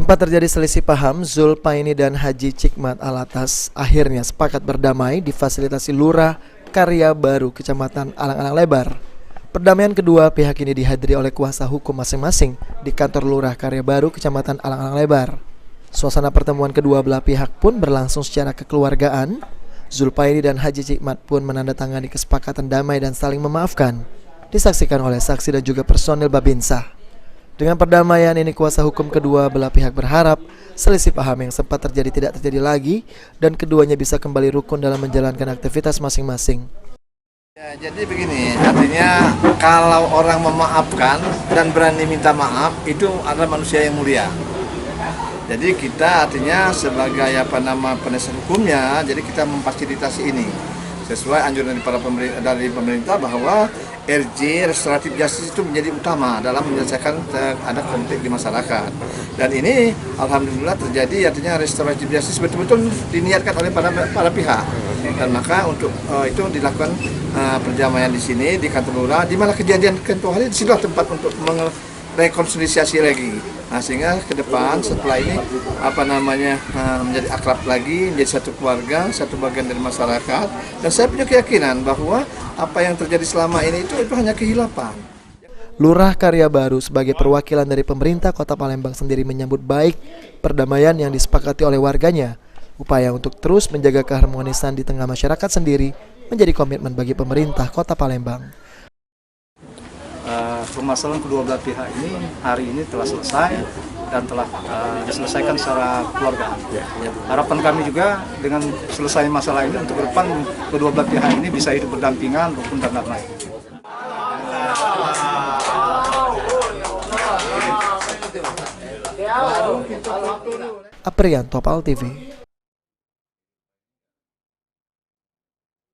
Sempat terjadi selisih paham, Zulpaini dan Haji Cikmat Alatas akhirnya sepakat berdamai di fasilitasi Lurah Karya Baru Kecamatan Alang-Alang Lebar. Perdamaian kedua pihak ini dihadiri oleh kuasa hukum masing-masing di kantor Lurah Karya Baru Kecamatan Alang-Alang Lebar. Suasana pertemuan kedua belah pihak pun berlangsung secara kekeluargaan. Zulpaini dan Haji Cikmat pun menandatangani kesepakatan damai dan saling memaafkan. Disaksikan oleh saksi dan juga personil Babinsa. Dengan perdamaian ini, kuasa hukum kedua belah pihak berharap selisih paham yang sempat terjadi tidak terjadi lagi dan keduanya bisa kembali rukun dalam menjalankan aktivitas masing-masing. Ya, jadi begini, artinya kalau orang memaafkan dan berani minta maaf itu adalah manusia yang mulia. Jadi kita artinya sebagai penasihat hukumnya, jadi kita memfasilitasi ini sesuai anjuran dari pemerintah bahwa RJ restoratif justice itu menjadi utama dalam menyelesaikan ada konflik di masyarakat. Dan ini alhamdulillah terjadi, artinya restoratif justice betul-betul diniatkan oleh para pihak. Dan maka untuk itu dilakukan perdamaian di sini di kantor lurah, di mana kejadian hari di sini tempat untuk rekonsiliasi lagi. Nah, sehingga ke depan setelah ini menjadi akrab lagi, menjadi satu keluarga, satu bagian dari masyarakat. Dan saya punya keyakinan bahwa apa yang terjadi selama ini itu hanya kehilapan. Lurah Karya Baru sebagai perwakilan dari pemerintah Kota Palembang sendiri menyambut baik perdamaian yang disepakati oleh warganya. Upaya untuk terus menjaga keharmonisan di tengah masyarakat sendiri menjadi komitmen bagi pemerintah Kota Palembang. Permasalahan kedua belah pihak ini hari ini telah selesai dan telah diselesaikan secara keluarga. Harapan kami juga dengan selesai masalah ini untuk ke depan kedua belah pihak ini bisa hidup berdampingan, rukun dan damai. Aprianto, PAL TV.